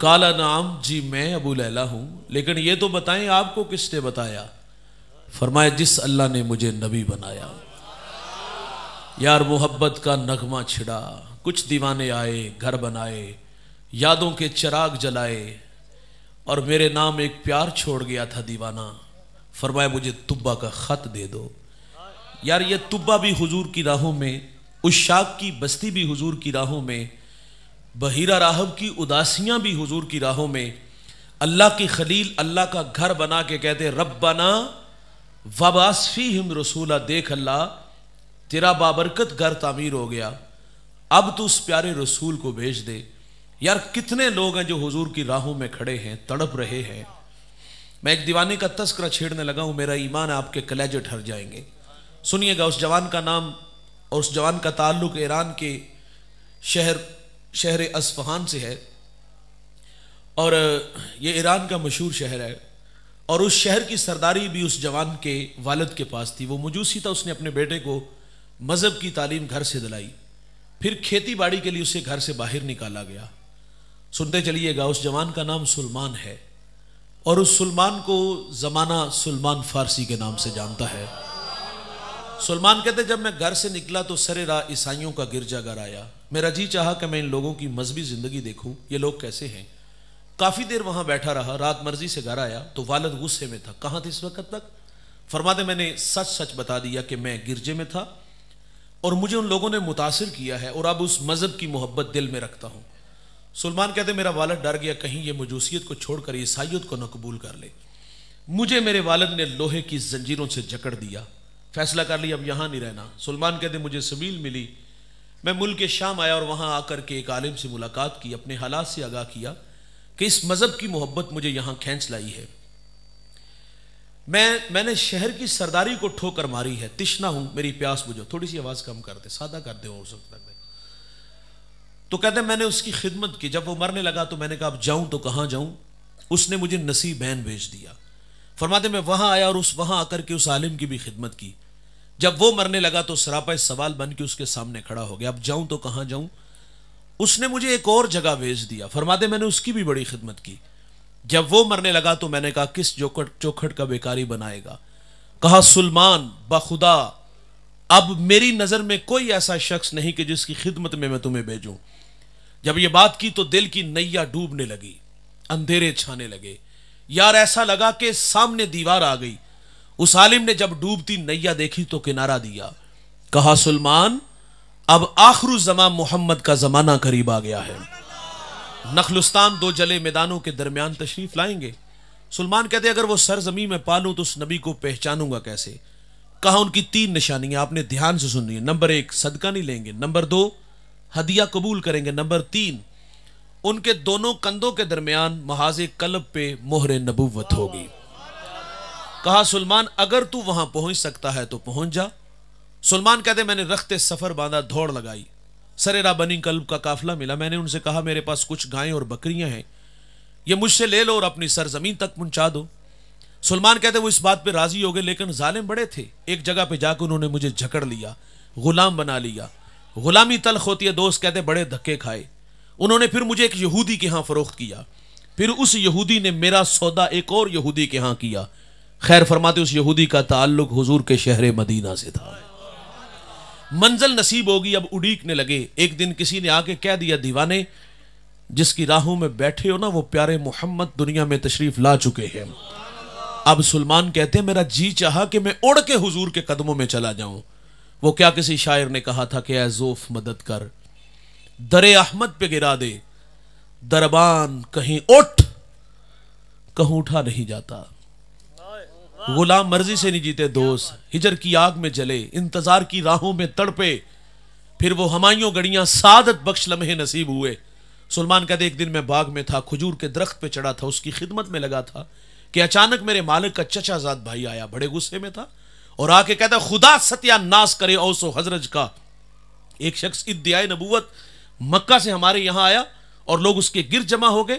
قال نعم، جی میں ابو لیلہ ہوں، لیکن یہ تو بتائیں آپ کو کس نے بتایا؟ فرمایا جس اللہ نے مجھے نبی بنایا۔ یار محبت کا نغمہ چھڑا، کچھ دیوانے آئے، گھر بنائے، یادوں کے چراغ جلائے، اور میرے نام ایک پیار چھوڑ گیا تھا دیوانہ، فرمایا مجھے طبہ کا خط دے دو۔ یار یہ طبہ بھی حضور کی راہوں میں، عشاق کی بستی بھی حضور کی راہوں میں، بحیرہ راہب کی اداسیاں بھی حضور کی راہوں میں، اللہ کی خلیل اللہ کا گھر بنا کے کہتے ربنا وبعث فیہم رسولا، دیکھ اللہ تیرا بابرکت گھر تعمیر ہو گیا، اب تو اس پیارے رسول کو بھیج دے۔ یار کتنے لوگ ہیں جو حضور کی راہوں میں کھڑے ہیں، تڑپ رہے ہیں۔ میں ایک دیوانے کا تذکرہ چھیڑنے لگا ہوں، میرا ایمان ہے آپ کے کلیجے ٹھر جائیں گے۔ سنیے گا، اس جوان کا نام اور اس جوان کا تعلق ایران کے شہر اصفہان سے ہے، اور یہ ایران کا مشہور شہر ہے، اور اس شہر کی سرداری بھی اس جوان کے والد کے پاس تھی۔ وہ مجوسی تھا، اس نے اپنے بیٹے کو مذہب کی تعلیم گھر سے دلائی، پھر کھیتی باڑی کے لیے اسے گھر سے باہر نکالا گیا۔ سنتے چلیے گا، اس جوان کا نام سلمان ہے، اور اس سلمان کو زمانہ سلمان فارسی کے نام سے جانتا ہے۔ سلمان کہتے جب میں گھر سے نکلا تو سر راہ عیسائیوں کا گرجا گھر آیا، میرا جی چاہا کہ میں ان لوگوں کی مذہبی زندگی دیکھوں، یہ لوگ کیسے ہیں۔ کافی دیر وہاں بیٹھا رہا، رات مرضی سے گھر آیا تو والد غصے میں تھا، کہاں تھے اس وقت تک؟ فرماتے میں نے سچ سچ بتا دیا کہ میں گرجے میں تھا اور مجھے ان لوگوں نے متاثر کیا ہے، اور اب اس مذہب کی محبت دل میں رکھتا ہوں۔ سلمان کہتے میرا والد ڈر گیا کہیں یہ مجوسیت کو چھوڑ کر عیسائیت کو نہ قبول کر لے۔ مجھے میرے والد نے لوہے کی زنجیروں سے جکڑ دیا، فیصلہ کر لیا اب یہاں نہیں رہنا۔ سلمان کہتے مجھے سبیل ملی، میں ملک شام آیا اور وہاں آ کر کے ایک عالم سے ملاقات کی، اپنے حالات سے آگاہ کیا کہ اس مذہب کی محبت مجھے یہاں کھینچ لائی ہے۔ میں نے شہر کی سرداری کو ٹھوکر ماری ہے، تشنا ہوں، میری پیاس بجھو۔ تھوڑی سی آواز کم کر دے، سادہ کر دے اور سکتا ہے۔ تو کہتے ہیں میں نے اس کی خدمت کی، جب وہ مرنے لگا تو میں نے کہا اب جاؤں تو کہاں جاؤں؟ اس نے مجھے نصیب بین بھیج دیا۔ فرماتے میں وہاں آیا اور وہاں آ کر کے اس عالم کی بھی خدمت کی۔ جب وہ مرنے لگا تو سراپا سوال بن کے اس کے سامنے کھڑا ہو گیا، اب جاؤں تو کہاں جاؤں؟ اس نے مجھے ایک اور جگہ بھیج دیا۔ فرماتے میں نے اس کی بھی بڑی خدمت کی۔ جب وہ مرنے لگا تو میں نے کہا کس چوکھٹ کا بیکاری بنائے گا؟ کہا سلمان بخدا اب میری نظر میں کوئی ایسا شخص نہیں کہ جس کی خدمت میں تمہیں بھیجوں۔ جب یہ بات کی تو دل کی نیا ڈوبنے لگی، اندھیرے چھانے لگے، یار ایسا لگا کہ سامنے دیوار آ گئی۔ اس عالم نے جب ڈوبتی نیا دیکھی تو کنارہ دیا، کہا سلمان اب آخر الزمان محمد کا زمانہ قریب آ گیا ہے، نخلستان دو جلے میدانوں کے درمیان تشریف لائیں گے۔ سلمان کہتے اگر وہ سرزمین میں پالوں تو اس نبی کو پہچانوں گا کیسے؟ کہا ان کی 3 نشانیاں آپ نے دھیان سے سننی ہے۔ نمبر 1 صدقہ نہیں لیں گے، نمبر 2 ہدیہ قبول کریں گے، نمبر 3 ان کے دونوں کندھوں کے درمیان محاذ قلب پہ مہر نبوت ہوگی۔ کہا سلمان اگر تو وہاں پہنچ سکتا ہے تو پہنچ جا۔ سلمان کہتے میں نے رخت سفر باندھا، دوڑ لگائی، سریرا بنی قلب کا قافلہ ملا۔ میں نے ان سے کہا میرے پاس کچھ گائیں اور بکریاں ہیں، یہ مجھ سے لے لو اور اپنی سرزمین تک پہنچا دو۔ سلمان کہتے وہ اس بات پہ راضی ہو گئے، لیکن ظالم بڑے تھے، ایک جگہ پہ جا کے انہوں نے مجھے جھکڑ لیا، غلام بنا لیا۔ غلامی تلخ ہوتی ہے، دوست کہتے بڑے دھکے کھائے۔ انہوں نے پھر مجھے ایک یہودی کے ہاں فروخت کیا، پھر اس یہودی نے میرا سودا ایک اور یہودی کے ہاں کیا۔ خیر فرماتے اس یہودی کا تعلق حضور کے شہر مدینہ سے تھا۔ منزل نصیب ہوگی، اب اڑیکنے لگے۔ ایک دن کسی نے آ کے کہہ دیا دیوانے جس کی راہوں میں بیٹھے ہو نا وہ پیارے محمد دنیا میں تشریف لا چکے ہیں۔ اب سلمان کہتے ہیں میرا جی چاہا کہ میں اڑ کے حضور کے قدموں میں چلا جاؤں۔ وہ کیا کسی شاعر نے کہا تھا کہ اے زوف مدد کر، در احمد پہ گرا دے، دربان کہیں اٹھ، کہوں اٹھا نہیں جاتا۔ غلام مرضی سے نہیں جیتے دوست، ہجر کی آگ میں جلے، انتظار کی راہوں میں تڑپے، پھر وہ ہمایوں گڑیاں سعادت بخش لمحے نصیب ہوئے۔ سلمان کہتے ایک دن میں باغ میں تھا، کھجور کے درخت پہ چڑھا تھا، اس کی خدمت میں لگا تھا کہ اچانک میرے مالک کا چچا زاد بھائی آیا، بڑے غصے میں تھا اور آ کے کہتا خدا ستیا ناس کرے اوس و حضرج کا۔ ایک شخص ادعائے نبوت مکہ سے ہمارے یہاں آیا اور لوگ اس کے گرد جمع ہو گئے۔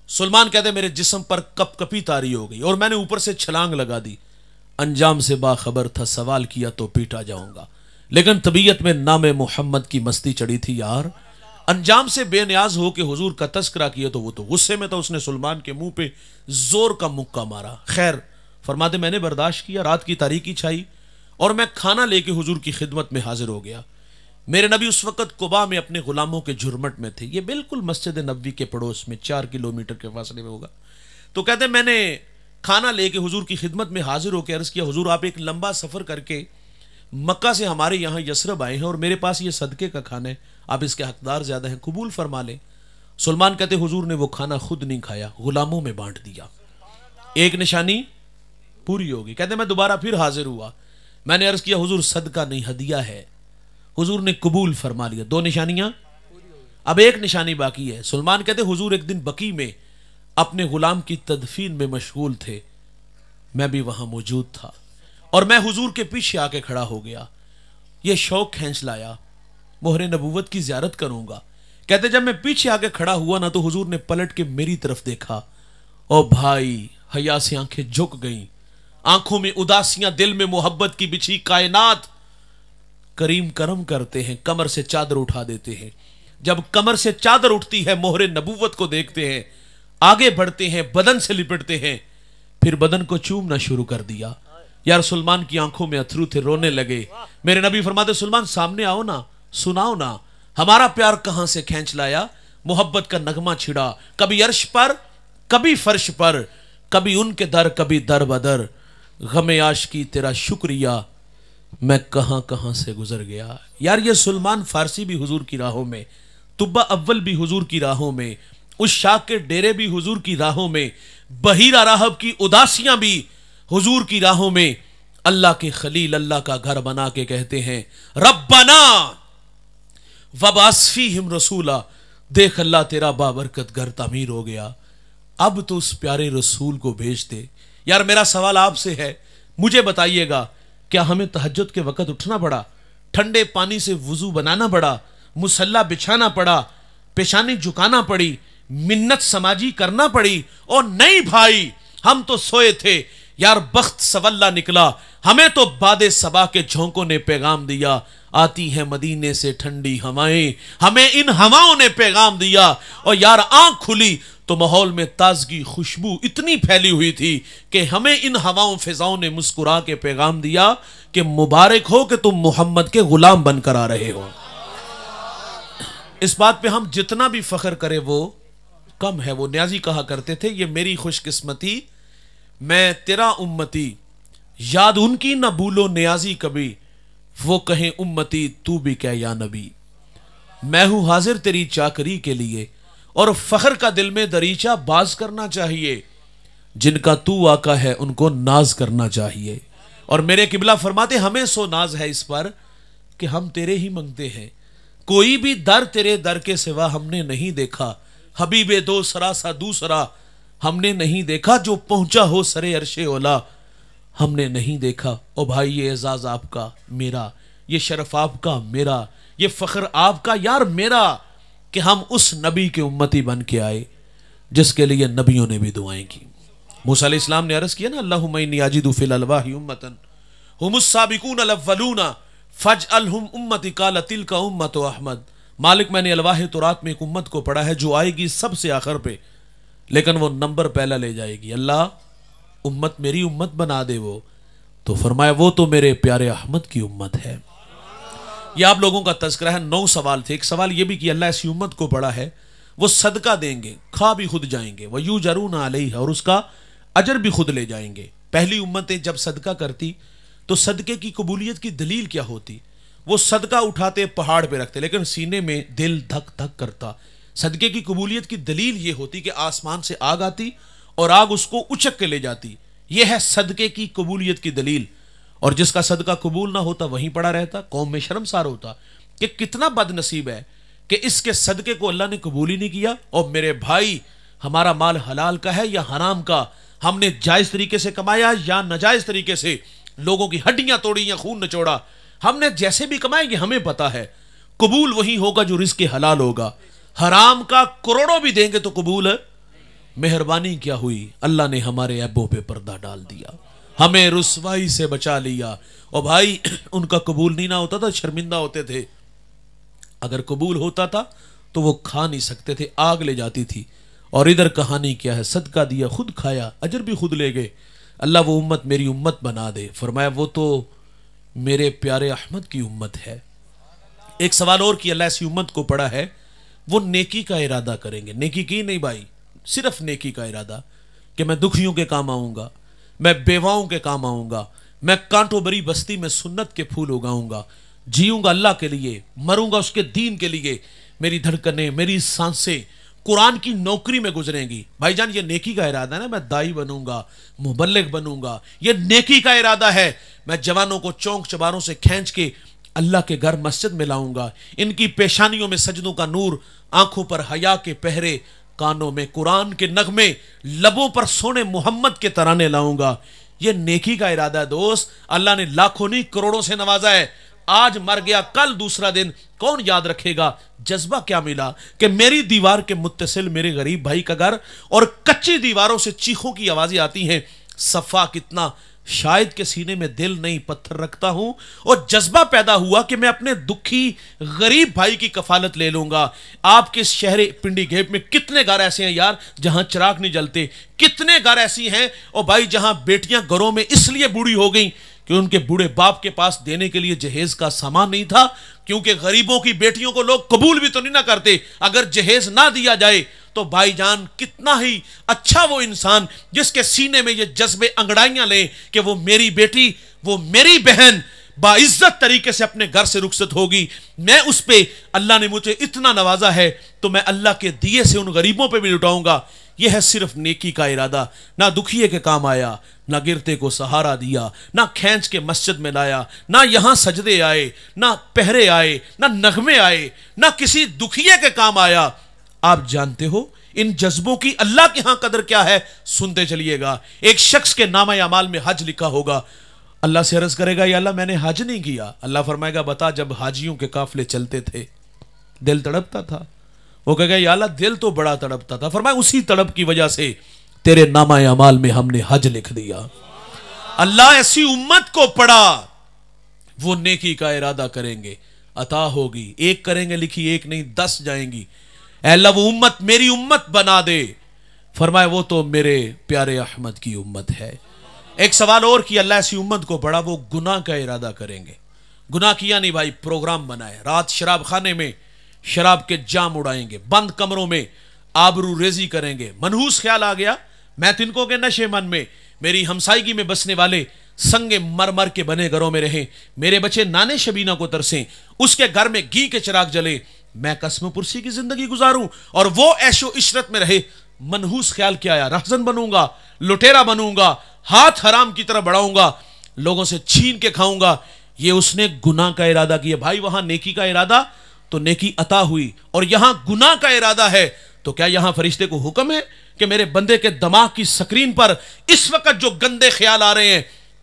سلمان کہتے میرے جسم پر کپ کپی طاری ہو گئی اور میں نے اوپر سے چھلانگ لگا دی۔ انجام سے باخبر تھا، سوال کیا تو پیٹا جاؤں گا، لیکن طبیعت میں نام محمد کی مستی چڑھی تھی۔ یار انجام سے بے نیاز ہو کے حضور کا تذکرہ کیا تو وہ تو غصے میں تھا، اس نے سلمان کے منہ پہ زور کا مکہ مارا. خیر فرماتے میں نے برداشت کیا، رات کی تاریکی چھائی اور میں کھانا لے کے حضور کی خدمت میں حاضر ہو گیا. میرے نبی اس وقت قباء میں اپنے غلاموں کے جھرمٹ میں تھے، یہ بالکل مسجد نبوی کے پڑوس میں 4 کلومیٹر کے فاصلے میں ہوگا. تو کہتے ہیں میں نے کھانا لے کے حضور کی خدمت میں حاضر ہو کے عرض کیا حضور آپ ایک لمبا سفر کر کے مکہ سے ہمارے یہاں یثرب آئے ہیں اور میرے پاس یہ صدقے کا کھانا ہے، آپ اس کے حقدار زیادہ ہیں، قبول فرما لیں. سلمان کہتے حضور نے وہ کھانا خود نہیں کھایا، غلاموں میں بانٹ دیا. ایک نشانی پوری ہوگی. کہتے میں دوبارہ پھر حاضر ہوا، میں نے عرض کیا حضور صدقہ نہیں ہدیہ ہے، حضور نے قبول فرما لیا. 2 نشانیاں، اب ایک نشانی باقی ہے. سلمان کہتے حضور ایک دن بقیع میں اپنے غلام کی تدفین میں مشغول تھے، میں بھی وہاں موجود تھا اور میں حضور کے پیچھے آ کے کھڑا ہو گیا. یہ شوق کھینچ لایا مہر نبوت کی زیارت کروں گا. کہتے جب میں پیچھے آ کے کھڑا ہوا نا تو حضور نے پلٹ کے میری طرف دیکھا، او بھائی حیا سے آنکھیں جھک گئیں، آنکھوں میں اداسیاں، دل میں محبت کی بچھی کائنات. کریم کرم کرتے ہیں، کمر سے چادر اٹھا دیتے ہیں. جب کمر سے چادر اٹھتی ہے مہر نبوت کو دیکھتے ہیں، آگے بڑھتے ہیں، بدن سے لپٹتے ہیں، پھر بدن کو چومنا شروع کر دیا. یار سلمان کی آنکھوں میں اتھرو تھے، رونے لگے. میرے نبی فرماتے سلمان سامنے آؤ نا، سناؤ نا ہمارا پیار کہاں سے کھینچ لایا. محبت کا نغمہ چھڑا، کبھی عرش پر کبھی فرش پر، کبھی ان کے در کبھی در بدر. غم عاشقی تیرا شکریہ، میں کہاں کہاں سے گزر گیا. یار یہ سلمان فارسی بھی حضور کی راہوں میں، طبہ اول بھی حضور کی راہوں میں، اس شاہ کے ڈیرے بھی حضور کی راہوں میں، بحیرہ راہب کی اداسیاں بھی حضور کی راہوں میں. اللہ کے خلیل اللہ کا گھر بنا کے کہتے ہیں ربنا وبعث فیہم رسولا. دیکھ اللہ تیرا بابرکت گھر تعمیر ہو گیا، اب تو اس پیارے رسول کو بھیج دے. یار میرا سوال آپ سے ہے، مجھے بتائیے گا کیا ہمیں تہجد کے وقت اٹھنا پڑا، ٹھنڈے پانی سے وضو بنانا پڑا، مصلی بچھانا پڑا، پیشانی جھکانا پڑی، منت سماجی کرنا پڑی؟ اور نہیں بھائی ہم تو سوئے تھے. یار بخت سولا نکلا، ہمیں تو باد صبا کے جھونکوں نے پیغام دیا، آتی ہیں مدینے سے ٹھنڈی ہوائیں، ہمیں ان ہواؤں نے پیغام دیا. اور یار آنکھ کھلی تو ماحول میں تازگی خوشبو اتنی پھیلی ہوئی تھی کہ ہمیں ان ہواؤں فضاؤں نے مسکرا کے پیغام دیا کہ مبارک ہو کہ تم محمد کے غلام بن کر آ رہے ہو. اس بات پہ ہم جتنا بھی فخر کرے وہ کم ہے. وہ نیازی کہا کرتے تھے یہ میری خوش قسمتی میں تیرا امتی، یاد ان کی نہ بھولو نیازی کبھی، وہ کہیں امتی تو بھی کہہ یا نبی. میں ہوں حاضر تیری چاکری کے لیے اور فخر کا دل میں دریچہ باز کرنا چاہیے، جن کا تو آقا ہے ان کو ناز کرنا چاہیے. اور میرے قبلہ فرماتے ہمیں سو ناز ہے اس پر کہ ہم تیرے ہی منگتے ہیں، کوئی بھی در تیرے در کے سوا ہم نے نہیں دیکھا، حبیب دو سرا سا دوسرا ہم نے نہیں دیکھا، جو پہنچا ہو سرے عرش اولا ہم نے نہیں دیکھا. او بھائی یہ اعزاز آپ کا میرا، یہ شرف آپ کا میرا، یہ فخر آپ کا یار میرا کہ ہم اس نبی کے امتی بن کے آئے جس کے لیے نبیوں نے بھی دعائیں کی. موسیٰ علیہ السلام نے عرض کیا نا اللہم انی اجد فی الالواح امتا ہم السابقون الاولون فاجعلہم امتی قال تلک امت احمد. مالک میں نے الواح تورات میں ایک امت کو پڑھا ہے جو آئے گی سب سے آخر پہ، لیکن وہ نمبر پہلا لے جائے گی. اللہ امت میری امت بنا دے. وہ تو فرمایا وہ تو میرے پیارے احمد کی امت ہے. یہ آپ لوگوں کا تذکرہ ہے. 9 سوال تھے. ایک سوال یہ بھی کہ اللہ ایسی امت کو پڑھا ہے وہ صدقہ دیں گے، کھا بھی خود جائیں گے، وَيُجَرُونَ عَلَيْهَا، اور اس کا اجر بھی خود لے جائیں گے. پہلی امتیں جب صدقہ کرتی تو صدقے کی قبولیت کی دلیل کیا ہوتی؟ وہ صدقہ اٹھاتے پہاڑ پہ رکھتے لیکن سینے میں دل دھک دھک کرتا. صدقے کی قبولیت کی دلیل یہ ہوتی کہ آسمان سے آگ آتی اور آگ اس کو اچک کے لے جاتی. یہ ہے صدقے کی قبولیت کی دلیل. اور جس کا صدقہ قبول نہ ہوتا وہیں پڑا رہتا، قوم میں شرمسار ہوتا کہ کتنا بد نصیب ہے کہ اس کے صدقے کو اللہ نے قبول ہی نہیں کیا. اور میرے بھائی ہمارا مال حلال کا ہے یا حرام کا، ہم نے جائز طریقے سے کمایا یا ناجائز طریقے سے، لوگوں کی ہڈیاں توڑی یا خون نچوڑا، ہم نے جیسے بھی کمائے یہ ہمیں پتا ہے. قبول وہی ہوگا جو رزق حلال ہوگا. حرام کا کروڑوں بھی دیں گے تو قبول ہے. مہربانی کیا ہوئی، اللہ نے ہمارے عیبوں پہ پردہ ڈال دیا، ہمیں رسوائی سے بچا لیا. اور بھائی ان کا قبول نہیں نہ ہوتا تھا شرمندہ ہوتے تھے، اگر قبول ہوتا تھا تو وہ کھا نہیں سکتے تھے، آگ لے جاتی تھی. اور ادھر کہانی کیا ہے، صدقہ دیا، خود کھایا، اجر بھی خود لے گئے. اللہ وہ امت میری امت بنا دے. فرمایا وہ تو میرے پیارے احمد کی امت ہے. ایک سوال اور کیا، اللہ ایسی امت کو پڑا ہے وہ نیکی کا ارادہ کریں گے. نیکی کی نہیں بھائی، صرف نیکی کا ارادہ کہ میں دکھیوں کے کام آؤں گا، میں بیواؤں کے کام آؤں گا، میں کانٹوں بری بستی میں سنت کے پھول اگاؤں گا، جیوں گا اللہ کے لیے، مروں گا اس کے دین کے لیے. میری دھڑکنیں، میری سانسیں قرآن کی نوکری میں گزریں گی. بھائی جان یہ نیکی کا ارادہ ہے نا، میں دائی بنوں گا، مبلغ بنوں گا، یہ نیکی کا ارادہ ہے. میں جوانوں کو چونک چباروں سے کھینچ کے اللہ کے گھر مسجد میں لاؤں گا، ان کی پیشانیوں میں سجدوں کا نور، آنکھوں پر حیا کے پہرے، کانوں میں قرآن کے نغمے، لبوں پر سونے محمد کے ترانے لاؤں گا. یہ نیکی کا ارادہ ہے دوست. اللہ نے لاکھوں نہیں کروڑوں سے نوازا ہے. آج مر گیا، کل دوسرا دن، کون یاد رکھے گا؟ جذبہ کیا ملا کہ میری دیوار کے متصل میرے غریب بھائی کا گھر، اور کچی دیواروں سے چیخوں کی آوازیں آتی ہیں. صفا کتنا، شاید کے سینے میں دل نہیں پتھر رکھتا ہوں، اور جذبہ پیدا ہوا کہ میں اپنے دکھی غریب بھائی کی کفالت لے لوں گا. آپ کے شہر پنڈی گھیپ میں کتنے گھر ایسے ہیں یار جہاں چراغ نہیں جلتے؟ کتنے گھر ایسی ہیں اور بھائی جہاں بیٹیاں گھروں میں اس لیے بوڑھی ہو گئیں کہ ان کے بوڑھے باپ کے پاس دینے کے لیے جہیز کا سامان نہیں تھا، کیونکہ غریبوں کی بیٹیوں کو لوگ قبول بھی تو نہیں نہ کرتے. اگر جہیز نہ دیا جائے تو بھائی جان کتنا ہی اچھا وہ انسان جس کے سینے میں یہ جذبے انگڑائیاں لیں کہ وہ میری بیٹی، وہ میری بہن باعزت طریقے سے اپنے گھر سے رخصت ہوگی. میں اس پہ، اللہ نے مجھے اتنا نوازا ہے تو میں اللہ کے دیے سے ان غریبوں پہ بھی لٹاؤں گا. یہ ہے صرف نیکی کا ارادہ. نہ دکھیے کے کام آیا، نہ گرتے کو سہارا دیا، نہ کھینچ کے مسجد میں لایا، نہ یہاں سجدے آئے، نہ پہرے آئے، نہ نغمے آئے، نہ کسی دکھیے کے کام آیا. آپ جانتے ہو ان جذبوں کی اللہ کے ہاں قدر کیا ہے؟ سنتے چلیے گا. ایک شخص کے نامہ اعمال میں حج لکھا ہوگا، اللہ سے عرض کرے گا یا اللہ میں نے حج نہیں کیا. اللہ فرمائے گا بتا، جب حاجیوں کے قافلے چلتے تھے دل تڑپتا تھا. وہ کہے گا یا اللہ دل تو بڑا تڑپتا تھا. فرمایا اسی تڑپ کی وجہ سے تیرے نامہ اعمال میں ہم نے حج لکھ دیا. اللہ ایسی امت کو پڑا، وہ نیکی کا ارادہ کریں گے، عطا ہوگی. ایک کریں گے لکھی، ایک نہیں 10 جائیں گی. اے اللہ وہ امت میری امت بنا دے. فرمایا وہ تو میرے پیارے احمد کی امت ہے. ایک سوال اور کیا، اللہ ایسی امت کو پڑا وہ گناہ کا ارادہ کریں گے. گناہ کیا نہیں بھائی، پروگرام بنائے، رات شراب خانے میں شراب کے جام اڑائیں گے، بند کمروں میں آبرو ریزی کریں گے. منحوس خیال آ گیا، میں تنکوں کے نشے من میں، میری ہمسائیگی میں بسنے والے سنگ مرمر کے بنے گھروں میں رہیں، میرے بچے نانے شبینہ کو ترسیں، اس کے گھر میں گھی کے چراغ جلے، میں قسم پرسی کی زندگی گزاروں اور وہ عیش و عشرت میں رہے. منحوس خیال کیا آیا؟ رہزن بنوں گا، لٹیرا بنوں گا، ہاتھ حرام کی طرف بڑھاؤں گا، لوگوں سے چھین کے کھاؤں گا. یہ اس نے گناہ کا ارادہ کیا. بھائی وہاں نیکی کا ارادہ تو نیکی عطا ہوئی، اور یہاں گناہ کا ارادہ ہے تو کیا یہاں فرشتے کو حکم ہے کہ میرے بندے کے دماغ کی سکرین پر اس وقت جو گندے خیال آ رہے ہیں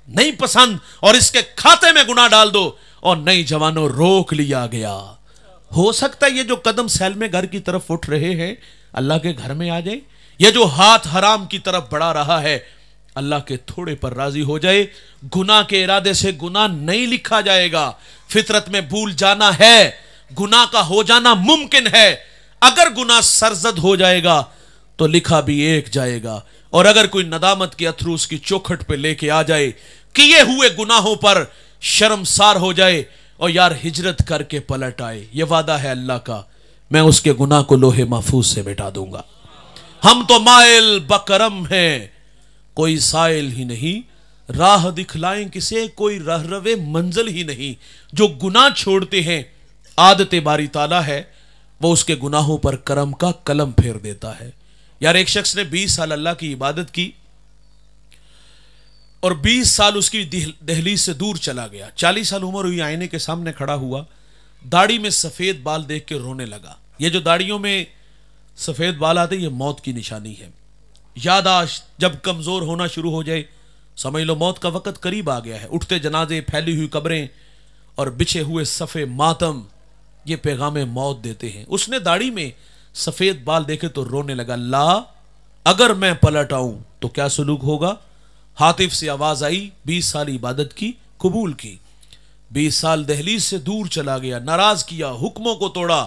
نہیں پسند اور اس کے کھاتے میں گناہ ڈال دو؟ اور نئی جوانوں روک لیا گیا. ہو سکتا ہے یہ جو قدم سیلمے گھر کی طرف اٹھ رہے ہیں اللہ کے گھر میں آ جائیں. یہ جو ہاتھ حرام کی طرف بڑھا رہا ہے اللہ کے تھوڑے پر راضی ہو جائے. گناہ کے ارادے سے گناہ نہیں لکھا جائے گا. فطرت میں بھول جانا ہے، گناہ کا ہو جانا ممکن ہے. اگر گناہ سرزد ہو جائے گا تو لکھا بھی ایک جائے گا، اور اگر کوئی ندامت کے اتھرو اس کی چوکھٹ پہ لے کے آ جائے، کیے ہوئے گناہوں پر شرمسار ہو جائے اور یار ہجرت کر کے پلٹ آئے، یہ وعدہ ہے اللہ کا، میں اس کے گناہ کو لوہے محفوظ سے مٹا دوں گا. ہم تو مائل بکرم ہیں، کوئی سائل ہی نہیں، راہ دکھلائیں کسے، کوئی رہروے منزل ہی نہیں. جو گناہ چھوڑتے ہیں عادت باری تعالیٰ ہے وہ اس کے گناہوں پر کرم کا قلم پھیر دیتا ہے. یار ایک شخص نے 20 سال اللہ کی عبادت کی اور 20 سال اس کی دہلیز سے دور چلا گیا. 40 سال عمر ہوئی، آئینے کے سامنے کھڑا ہوا، داڑھی میں سفید بال دیکھ کے رونے لگا. یہ جو داڑھیوں میں سفید بال آتے یہ موت کی نشانی ہے. یاداشت جب کمزور ہونا شروع ہو جائے سمجھ لو موت کا وقت قریب آ گیا ہے. اٹھتے جنازے، پھیلی ہوئی قبریں اور بچھے ہوئے صفے ماتم یہ پیغام موت دیتے ہیں. اس نے داڑھی میں سفید بال دیکھے تو رونے لگا. اللہ اگر میں پلٹ آؤں تو کیا سلوک ہوگا؟ ہاتف سے آواز آئی، 20 سال عبادت کی، قبول کی. 20 سال دہلیز سے دور چلا گیا، ناراض کیا، حکموں کو توڑا.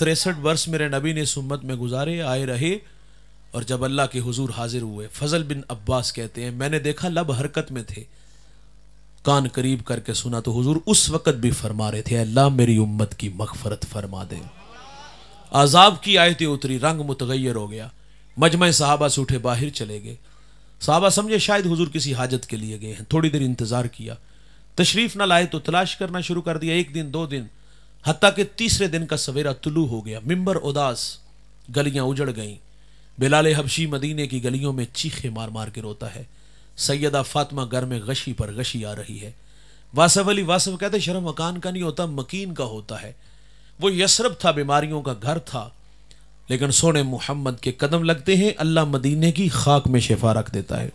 63 برس میرے نبی نے اس امت میں گزارے، آئے رہے، اور جب اللہ کے حضور حاضر ہوئے، فضل بن عباس کہتے ہیں میں نے دیکھا لب حرکت میں تھے، کان قریب کر کے سنا تو حضور اس وقت بھی فرما رہے تھے اللہ میری امت کی مغفرت فرما دے۔ عذاب کی آیتیں اتری، رنگ متغیر ہو گیا، مجمع صحابہ سے اٹھے باہر چلے گئے۔ صحابہ سمجھے شاید حضور کسی حاجت کے لیے گئے ہیں، تھوڑی دیر انتظار کیا، تشریف نہ لائے تو تلاش کرنا شروع کر دیا، 1 دن 2 دن، حتیٰ کہ تیسرے دن کا سویرا طلوع ہو گیا، ممبر اداس، گلیاں اجڑ گئیں، بلال حبشی مدینے کی گلیوں میں چیخے مار مار کے روتا ہے، سیدہ فاطمہ گھر میں غشی پر غشی آ رہی ہے۔ واصف علی واصف کہتے شرم مکان کا نہیں ہوتا مکین کا ہوتا ہے۔ وہ یثرب تھا، بیماریوں کا گھر تھا، لیکن سونے محمد کے قدم لگتے ہیں اللہ مدینے کی خاک میں شفا رکھ دیتا ہے۔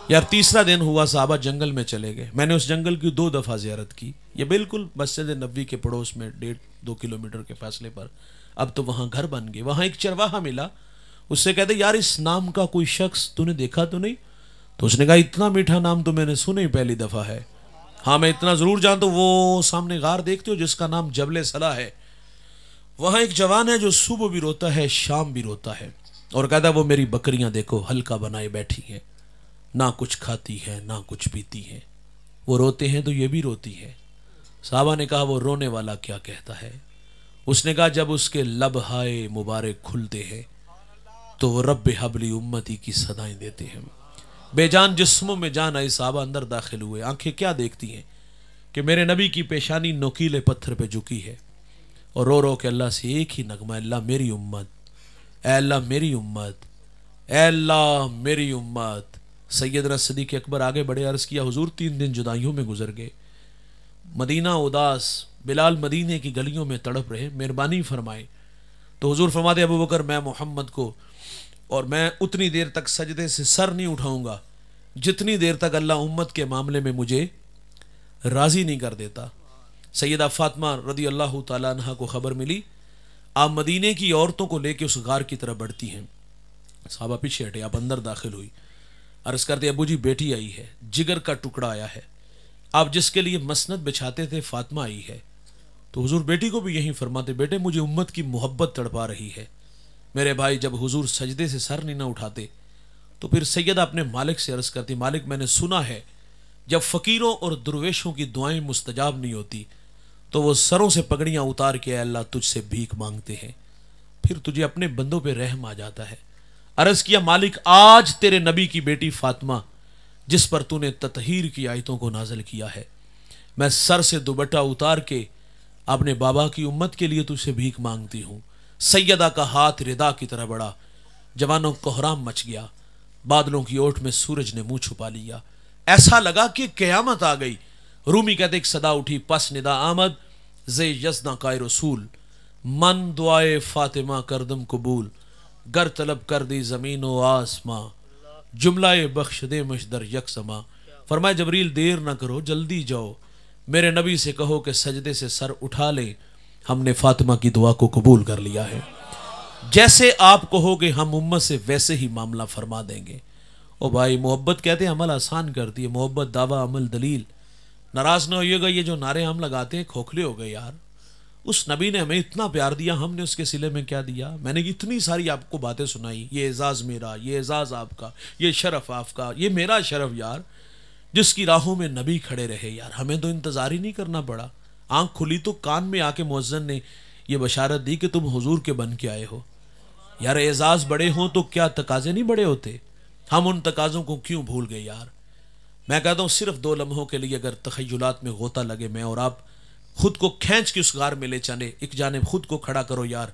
یار تیسرا دن ہوا، صحابہ جنگل میں چلے گئے، میں نے اس جنگل کی 2 دفعہ زیارت کی، یہ بالکل مسجد نبوی کے پڑوس میں 1.5-2 کلومیٹر کے فاصلے پر، اب تو وہاں گھر بن گئے۔ وہاں ایک چرواہا ملا، اس سے کہتے یار اس نام کا کوئی شخص تو نے دیکھا تو نہیں؟ تو اس نے کہا اتنا میٹھا نام تو میں نے سنا ہی پہلی دفعہ ہے، ہاں میں اتنا ضرور جانتا ہوں، وہ سامنے غار دیکھتے ہو جس کا نام جبل صلاح ہے، وہاں ایک جوان ہے جو صبح بھی روتا ہے شام بھی روتا ہے، اور کہتا ہے وہ میری بکریاں دیکھو ہلکا بنائے بیٹھی ہیں، نہ کچھ کھاتی ہے نہ کچھ پیتی ہے، وہ روتے ہیں تو یہ بھی روتی ہے۔ صحابہ نے کہا وہ رونے والا کیا کہتا ہے؟ اس نے کہا جب اس کے لب ہائے مبارک کھلتے ہیں تو وہ رب حبلی امتی کی صدائیں دیتے ہیں۔ بے جان جسموں میں جان آئی، صحابہ اندر داخل ہوئے، آنکھیں کیا دیکھتی ہیں کہ میرے نبی کی پیشانی نوکیلے پتھر پہ جھکی ہے، اور رو رو کے اللہ سے ایک ہی نغمہ، اللہ میری امت، اے اللہ میری امت، اے اللہ میری امت۔ سیدنا صدیق اکبر آگے بڑے، عرض کیا حضور 3 دن جدائیوں میں گزر گئے، مدینہ اداس، بلال مدینے کی گلیوں میں تڑپ رہے، مہربانی فرمائے۔ تو حضور فرماتے ابو بکر میں محمد کو، اور میں اتنی دیر تک سجدے سے سر نہیں اٹھاؤں گا جتنی دیر تک اللہ امت کے معاملے میں مجھے راضی نہیں کر دیتا۔ سیدہ فاطمہ رضی اللہ تعالیٰ عنہ کو خبر ملی، آپ مدینے کی عورتوں کو لے کے اس غار کی طرف بڑھتی ہیں، صحابہ پیچھے ہٹے، آپ اندر داخل ہوئی، عرض کرتے ابو جی بیٹی آئی ہے، جگر کا ٹکڑا آیا ہے، آپ جس کے لیے مسند بچھاتے تھے فاطمہ آئی ہے۔ تو حضور بیٹی کو بھی یہی فرماتے بیٹے مجھے امت کی محبت تڑپا رہی ہے۔ میرے بھائی جب حضور سجدے سے سر نہیں نہ اٹھاتے تو پھر سیدہ اپنے مالک سے عرض کرتی مالک میں نے سنا ہے جب فقیروں اور درویشوں کی دعائیں مستجاب نہیں ہوتی تو وہ سروں سے پگڑیاں اتار کے اے اللہ تجھ سے بھیک مانگتے ہیں، پھر تجھے اپنے بندوں پہ رحم آ جاتا ہے۔ عرض کیا مالک آج تیرے نبی کی بیٹی فاطمہ جس پر تو نے تطہیر کی آیتوں کو نازل کیا ہے، میں سر سے دوپٹہ اتار کے اپنے بابا کی امت کے لیے تجھ سے بھیک مانگتی ہوں۔ سیدہ کا ہاتھ ردا کی طرح بڑھا، جوانوں کو کوہرام مچ گیا، بادلوں کی اوٹ میں سورج نے منہ چھپا لیا، ایسا لگا کہ قیامت آ گئی۔ رومی کہتے ایک صدا اٹھی پس ندا آمد زے یزداں کا رسول، من دعائے فاطمہ کردم قبول، گر طلب کر دی زمین و آسماں، جملہ بخش دے مشدر یک سما۔ فرمائے جبریل دیر نہ کرو جلدی جاؤ، میرے نبی سے کہو کہ سجدے سے سر اٹھا لے، ہم نے فاطمہ کی دعا کو قبول کر لیا ہے، جیسے آپ کہو گے ہم امت سے ویسے ہی معاملہ فرما دیں گے۔ او بھائی محبت کہتے ہیں عمل آسان کرتی ہے، محبت دعویٰ عمل دلیل۔ ناراض نہ ہوئیے گا یہ جو نعرے ہم لگاتے ہیں کھوکھلے ہو گئے یار، اس نبی نے ہمیں اتنا پیار دیا، ہم نے اس کے صلے میں کیا دیا؟ میں نے اتنی ساری آپ کو باتیں سنائی، یہ اعزاز میرا، یہ اعزاز آپ کا، یہ شرف آپ کا، یہ میرا شرف یار، جس کی راہوں میں نبی کھڑے رہے یار، ہمیں تو انتظار ہی نہیں کرنا پڑا، آنکھ کھلی تو کان میں آ کے مؤذن نے یہ بشارت دی کہ تم حضور کے بن کے آئے ہو۔ یار اعزاز بڑے ہوں تو کیا تقاضے نہیں بڑے ہوتے؟ ہم ان تقاضوں کو کیوں بھول گئے یار؟ میں کہتا ہوں صرف 2 لمحوں کے لیے اگر تخیلات میں غوطہ لگے، میں اور آپ خود کو کھینچ کے اس غار میں لے چلے، ایک جانب خود کو کھڑا کرو یار،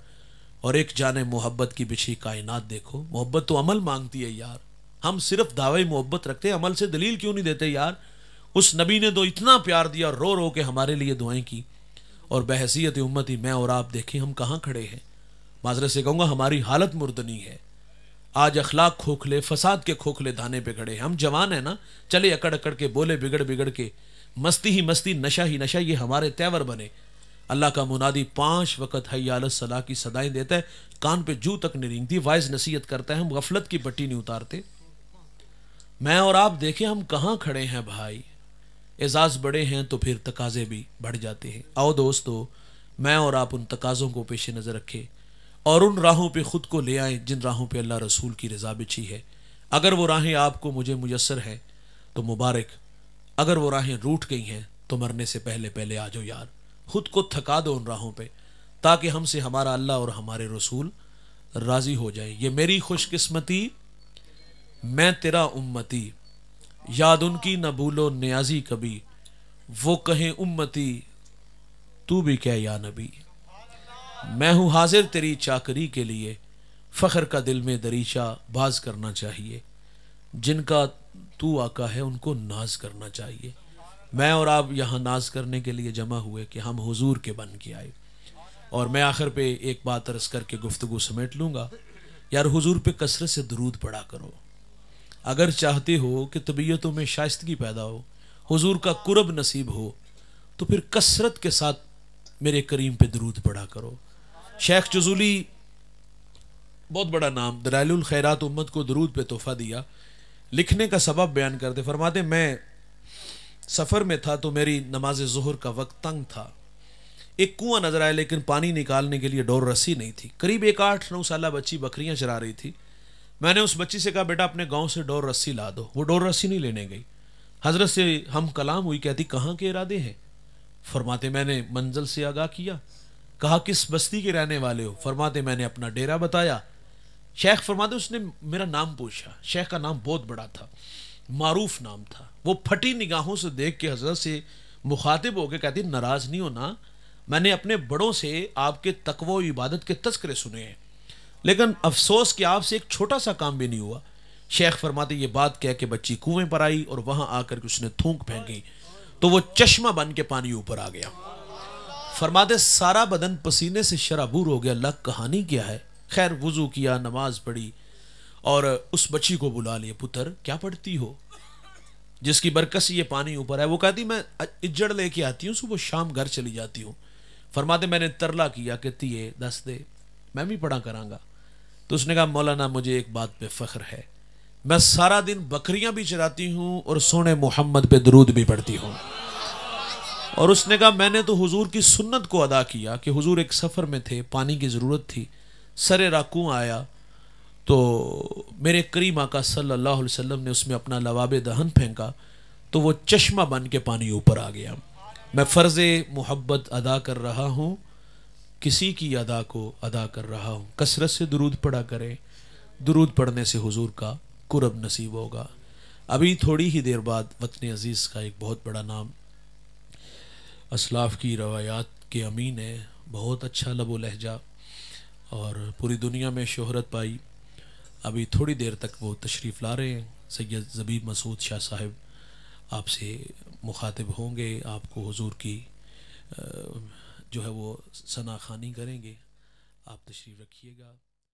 اور ایک جانب محبت کی بچھی کائنات دیکھو۔ محبت تو عمل مانگتی ہے یار، ہم صرف دعوی محبت رکھتے ہیں، عمل سے دلیل کیوں نہیں دیتے یار؟ اس نبی نے تو اتنا پیار دیا، رو رو کے ہمارے لیے دعائیں کی، اور بحیثیت امتی میں اور آپ دیکھیں ہم کہاں کھڑے ہیں۔ معذرت سے کہوں گا ہماری حالت مردنی ہے، آج اخلاق کھوکھلے، فساد کے کھوکھلے دھانے پہ کھڑے ہیں۔ ہم جوان ہیں نا، چلے اکڑ اکڑ کے، بولے بگڑ بگڑ کے، مستی ہی مستی، نشہ ہی نشہ، یہ ہمارے تیور بنے۔ اللہ کا منادی 5 وقت حی علی الصلاح کی صدائیں دیتا ہے، کان پہ جو تک نہیں رینگتی، وائز نصیحت کرتا ہے، ہم غفلت کی پٹی نہیں اتارتے۔ میں اور آپ دیکھیں ہم کہاں کھڑے ہیں بھائی، اعزاز بڑے ہیں تو پھر تقاضے بھی بڑھ جاتے ہیں۔ آؤ دوستو میں اور آپ ان تقاضوں کو پیش نظر رکھیں اور ان راہوں پہ خود کو لے آئیں جن راہوں پہ اللہ رسول کی رضا بچھی ہے۔ اگر وہ راہیں آپ کو مجھے میسر ہیں تو مبارک، اگر وہ راہیں روٹ گئی ہیں تو مرنے سے پہلے پہلے آ جاؤ یار، خود کو تھکا دو ان راہوں پہ تاکہ ہم سے ہمارا اللہ اور ہمارے رسول راضی ہو جائیں۔ یہ میری خوش قسمتی، میں تیرا امتی، یاد ان کی نہ بھولو نیازی کبھی، وہ کہیں امتی تو بھی کہ یا نبی۔ میں ہوں حاضر تیری چاکری کے لیے، فخر کا دل میں دریچہ باز کرنا چاہیے، جن کا تو آقا ہے ان کو ناز کرنا چاہیے۔ میں اور آپ یہاں ناز کرنے کے لیے جمع ہوئے کہ ہم حضور کے بن کے آئے۔ اور میں آخر پہ ایک بات عرض کر کے گفتگو سمیٹ لوں گا، یار حضور پہ کثرت سے درود پڑھا کرو۔ اگر چاہتے ہو کہ طبیعتوں میں شائستگی پیدا ہو، حضور کا قرب نصیب ہو، تو پھر کثرت کے ساتھ میرے کریم پہ درود پڑھا کرو۔ شیخ جزولی، بہت بڑا نام، دلائل الخیرات، امت کو درود پہ تحفہ دیا، لکھنے کا سبب بیان کرتے فرماتے میں سفر میں تھا تو میری نماز ظہر کا وقت تنگ تھا، ایک کنواں نظر آیا لیکن پانی نکالنے کے لیے ڈور رسی نہیں تھی، قریب ایک 8-9 سالہ بچی بکریاں چرا رہی تھی۔ میں نے اس بچی سے کہا بیٹا اپنے گاؤں سے ڈور رسی لا دو، وہ ڈور رسی نہیں لینے گئی۔ حضرت سے ہم کلام ہوئی، کہتی کہاں کے ارادے ہیں؟ فرماتے میں نے منزل سے آگاہ کیا، کہا کس بستی کے رہنے والے ہو؟ فرماتے میں نے اپنا ڈیرا بتایا۔ شیخ فرماتے اس نے میرا نام پوچھا، شیخ کا نام بہت بڑا تھا، معروف نام تھا۔ وہ پھٹی نگاہوں سے دیکھ کے حضرت سے مخاطب ہو کے کہتی ناراض نہیں ہونا، میں نے اپنے بڑوں سے آپ کے تقوی و عبادت کے تذکرے سنے ہیں، لیکن افسوس کہ آپ سے ایک چھوٹا سا کام بھی نہیں ہوا۔ شیخ فرماتے یہ بات کہہ کے بچی کنویں پر آئی اور وہاں آ کر کے اس نے تھونک پھینکی تو وہ چشمہ بن کے پانی اوپر آ گیا۔ فرماتے سارا بدن پسینے سے شرابور ہو گیا، اللہ کہانی کیا ہے؟ خیر وضو کیا، نماز پڑھی اور اس بچی کو بلا لیا، پتر کیا پڑھتی ہو جس کی برکت سے یہ پانی اوپر ہے؟ وہ کہتی میں اجڑ لے کے آتی ہوں، صبح شام گھر چلی جاتی ہوں۔ فرماتے میں نے ترلا کیا کہ تیے دس دے، میں بھی پڑھا کراں گا۔ تو اس نے کہا مولانا مجھے ایک بات پہ فخر ہے، میں سارا دن بکریاں بھی چراتی ہوں اور سونے محمد پہ درود بھی پڑھتی ہوں۔ اور اس نے کہا میں نے تو حضور کی سنت کو ادا کیا کہ حضور ایک سفر میں تھے، پانی کی ضرورت تھی، سر راکوں آیا تو میرے کریم آقا صلی اللہ علیہ وسلم نے اس میں اپنا لواب دہن پھینکا تو وہ چشمہ بن کے پانی اوپر آ گیا۔ میں فرض محبت ادا کر رہا ہوں، کسی کی ادا کو ادا کر رہا ہوں۔ کثرت سے درود پڑھا کریں، درود پڑھنے سے حضور کا قرب نصیب ہوگا۔ ابھی تھوڑی ہی دیر بعد وطن عزیز کا ایک بہت بڑا نام، اسلاف کی روایات کے امین ہے، بہت اچھا لب و لہجہ اور پوری دنیا میں شہرت پائی، ابھی تھوڑی دیر تک وہ تشریف لا رہے ہیں۔ سید زبیب مسعود شاہ صاحب آپ سے مخاطب ہوں گے، آپ کو حضور کی جو ہے وہ ثنا خوانی کریں گے، آپ تشریف رکھیے گا۔